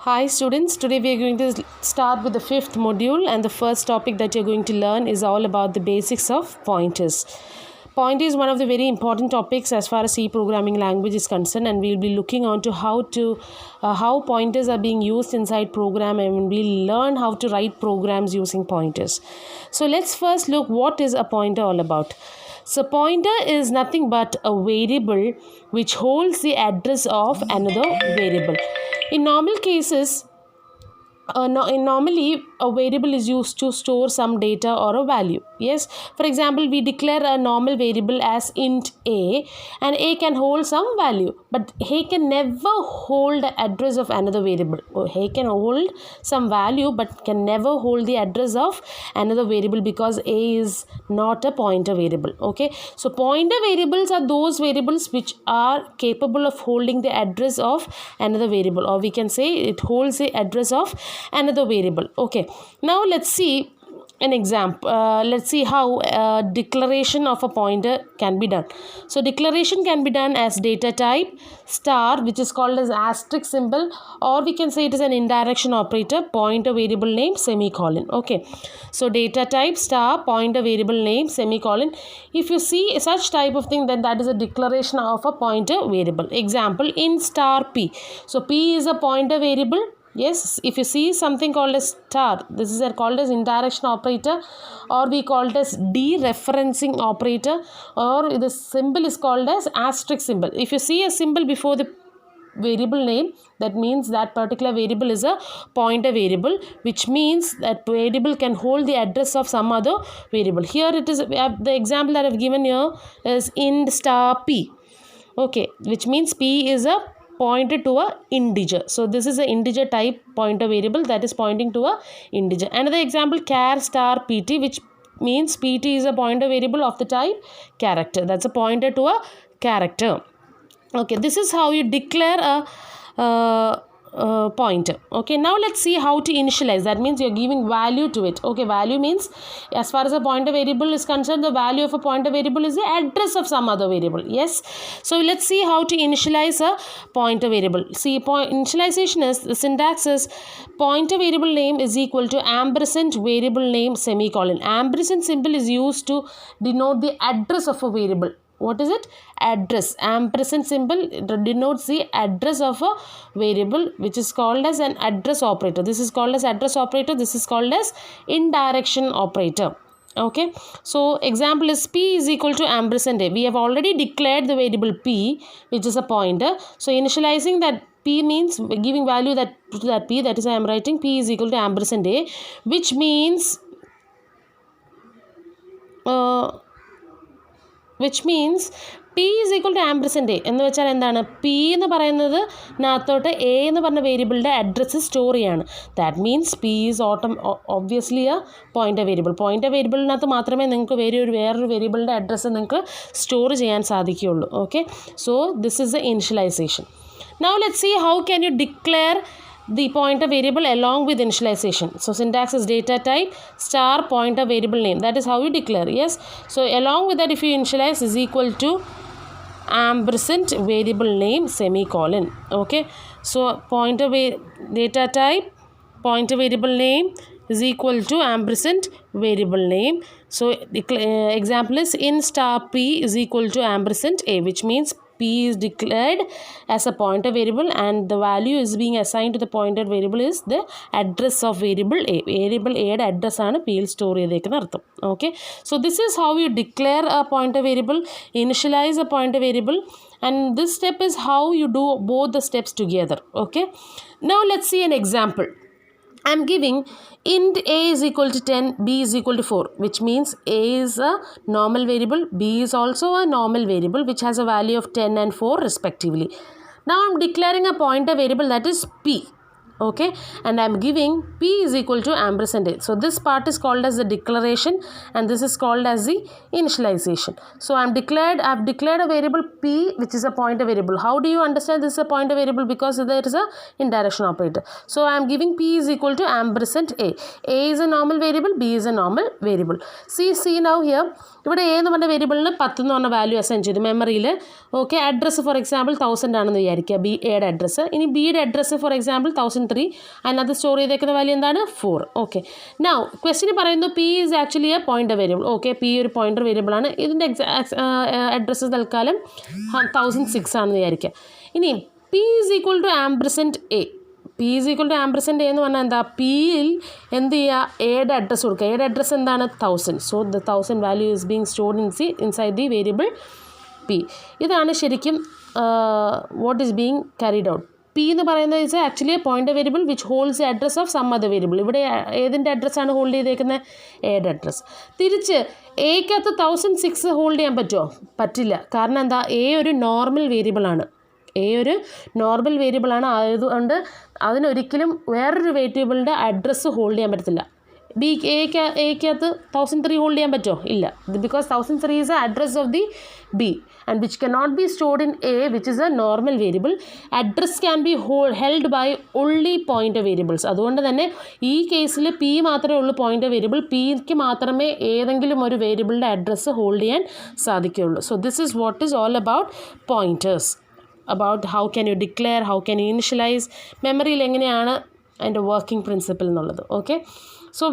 Hi students, today we are going to start with the fifth module, and the first topic that you're going to learn is all about the basics of pointers. Pointer is one of the very important topics as far as C programming language is concerned, and we'll be looking on to how pointers are being used inside program, and we'll learn how to write programs using pointers. So let's first look what is a pointer all about. So pointer is nothing but a variable which holds the address of another variable. In normal cases, normally a variable is used to store some data or a value. Yes, for example, we declare a normal variable as int a, and a can hold some value, but a can never hold the address of another variable. A can hold some value but can never hold the address of another variable because a is not a pointer variable. Okay, so pointer variables are those variables which are capable of holding the address of another variable, or we can say it holds the address of another variable. Okay, now let's see an example. Let's see how declaration of a pointer can be done. So declaration can be done as data type star, which is called as asterisk symbol, or we can say it is an indirection operator, pointer variable name semicolon. Okay, so data type star pointer variable name semicolon. If you see such type of thing, then that is a declaration of a pointer variable. Example, in star p. So p is a pointer variable. Yes, if you see something called as star, this is called as indirection operator, or we call it as dereferencing operator, or the symbol is called as asterisk symbol. If you see a symbol before the variable name, that means that particular variable is a pointer variable, which means that variable can hold the address of some other variable. Here it is, the example that I've given here is int star p. Okay, which means p is a pointer to a integer. So this is an integer type pointer variable that is pointing to a integer. Another example, char star pt, which means pt is a pointer variable of the type character. That's a pointer to a character. Okay, this is how you declare a pointer. Okay, now let's see how to initialize. That means you're giving value to it. Okay, value means as far as a pointer variable is concerned, the value of a pointer variable is the address of some other variable. Yes, so let's see how to initialize a pointer variable. See, initialization is, the syntax is pointer variable name is equal to ampersand variable name semicolon. Ampersand symbol is used to denote the address of a variable. What is it? Address. Ampersand symbol denotes the address of a variable, which is called as an address operator. This is called as address operator. This is called as indirection operator. Okay, so example is p is equal to ampersand a. We have already declared the variable p, which is a pointer. So initializing that p means giving value to that p, that is I am writing p is equal to ampersand a, which means p is equal to ampersand a. എന്ന് വെച്ചാൽ എന്താണ്? p എന്ന് പറയുന്നത് നാത്തോട്ട് a എന്ന് പറഞ്ഞ വേരിയബിളിൻ്റെ address store ചെയ്യാണ്. That means p is obviously a pointer variable. Pointer വേരിയബിളിനകത്ത് മാത്രമേ നിങ്ങൾക്ക് വേറൊരു വേരിയബിളിൻ്റെ അഡ്രസ്സ് നിങ്ങൾക്ക് സ്റ്റോർ ചെയ്യാൻ സാധിക്കുകയുള്ളൂ. Okay, so this is the initialisation. Now let's see how can you declare the pointer variable along with initialization. So syntax is data type star pointer variable name. That is how you declare. Yes, so along with that, if you initialize, is equal to ampersand variable name semicolon. Okay, so data type pointer variable name is equal to ampersand variable name. So example is in star p is equal to ampersand a, which means p is declared as a pointer variable, and the value is being assigned to the pointer variable is the address of variable a. Variable a യുടെ address ആണ് പിയിൽ store ചെയ്തേക്കുന്ന അർത്ഥം. Okay, so this is how you declare A pointer variable, initialise A pointer variable, and this step is how you do both the steps together. Okay, now let's see an example. I am giving int a is equal to 10, b is equal to 4, which means a is a normal variable, b is also a normal variable which has a value of 10 and 4 respectively. Now I am declaring a pointer variable that is p. Okay, and I am giving p is equal to ampersand a. So this part is called as the declaration, and this is called as the initialization. So I have declared a variable p, which is a pointer variable. How do you understand this is a pointer variable? Because there is a indirection operator. So I am giving p is equal to ampersand a. A is a normal variable, b is a normal variable. See now here, ഇവിടെ a എന്ന് പറഞ്ഞ വേരിയബിളിന് 10 എന്ന് പറഞ്ഞ value assign ചെയ്തു മെമ്മറിയിൽ. Okay, address for example 1000 ആണെന്ന് വിചാരിക്കുക, എയുടെ അഡ്രസ്സ്. ഇനി ബിയുടെ address for example 1000 1003. Another story ചെയ്തേക്കുന്ന വാല്യൂ എന്താണ് 4. ഓക്കെ, നൗ ക്വസ്റ്റിന് പറയുന്നു P is actually a pointer variable. Okay, P ഒരു പോയിൻ്റർ വേരിയബിൾ ആണ്. ഇതിൻ്റെ അഡ്രസ്സ് തൽക്കാലം 1006 ആണെന്ന് വിചാരിക്കുക. ഇനി P is equal to ampersand A. P is equal to ampersand A എന്ന് പറഞ്ഞാൽ എന്താ, പിയിൽ എന്ത് ചെയ്യുക, എയുടെ അഡ്രസ്സ് കൊടുക്കുക. എയുടെ അഡ്രസ്സ് എന്താണ് 1000. So the 1000 value is being stored inside the variable P. ഇതാണ് ശരിക്കും what is being carried out. P എന്ന് പറയുന്നത് is actually a pointer variable which holds the address of some other variable. ഇവിടെ ഏതിൻ്റെ അഡ്രസ്സാണ് hold ചെയ്തേക്കുന്നത്, എയുടെ address. തിരിച്ച് എക്കകത്ത് 1006 hold ചെയ്യാൻ പറ്റുമോ, പറ്റില്ല. കാരണം എന്താ, എ ഒരു നോർമൽ വേരിയബിളാണ്. എ ഒരു നോർമൽ വേരിയബിളാണ്, അതുകൊണ്ട് അതിനൊരിക്കലും വേറൊരു വേരിയബിളിൻ്റെ അഡ്രസ്സ് ഹോൾഡ് ചെയ്യാൻ പറ്റത്തില്ല. എക്കകത്ത് 1003 ഹോൾഡ് ചെയ്യാൻ പറ്റുമോ, ഇല്ല. Because 1003 is a address of the B and which cannot be stored in A which is a normal variable. Address can be held by only pointer variables. അതുകൊണ്ട് തന്നെ ഈ കേസിൽ പി മാത്രമേ ഉള്ളൂ പോയിൻ്റർ വേരിയബിൾ. പിക്ക് മാത്രമേ ഏതെങ്കിലും ഒരു വേരിയബിളിൻ്റെ അഡ്രസ്സ് ഹോൾഡ് ചെയ്യാൻ സാധിക്കുകയുള്ളൂ. So this is what is all about pointers, about how can you declare, how can you initialize, മെമ്മറിയിൽ എങ്ങനെയാണ് അതിൻ്റെ വർക്കിംഗ് പ്രിൻസിപ്പിൾ എന്നുള്ളത്. Okay, so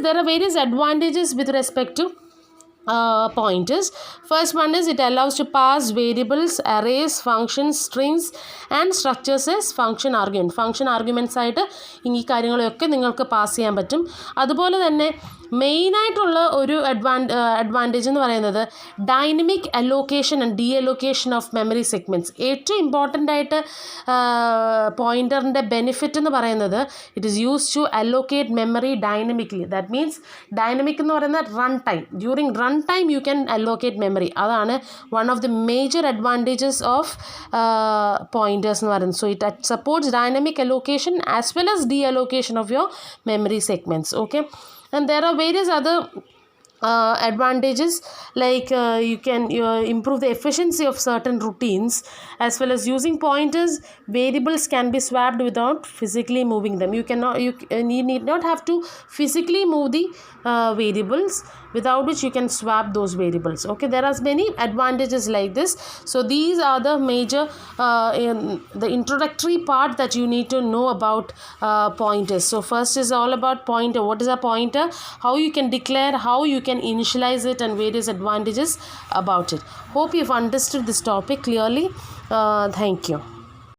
there are various advantages with respect to pointers. First one is it allows to pass variables, arrays, functions, strings and structures as function argument. Function arguments ആയിട്ട് ഈ കാര്യങ്ങളൊക്കെ നിങ്ങൾക്ക് pass ചെയ്യാൻ പറ്റും. അതുപോലെ തന്നെ മെയിനായിട്ടുള്ള ഒരു അഡ്വാൻറ്റേജ് എന്ന് പറയുന്നത് dynamic allocation and deallocation of memory segments. ഏറ്റവും ഇമ്പോർട്ടൻ്റ് ആയിട്ട് പോയിൻ്ററിൻ്റെ ബെനിഫിറ്റ് എന്ന് പറയുന്നത് it is use to allocate memory dynamically. That means dynamic എന്ന് പറയുന്നത് run time. During run time you can allocate memory. അതാണ് one of the major advantages of pointers എന്ന് പറയുന്നത്. So it supports dynamic allocation as well as deallocation of your memory segments. Okay, and there are various other advantages like you can improve the efficiency of certain routines, as well as using pointers variables can be swapped without physically moving them. You need not have to physically move the variables, without which you can swap those variables. Okay, there are many advantages like this. So these are the major the introductory part that you need to know about pointers. So first is all about pointer. What is a pointer, how you can declare, how you can initialize it, and various advantages about it. Hope you've understood this topic clearly. Thank you.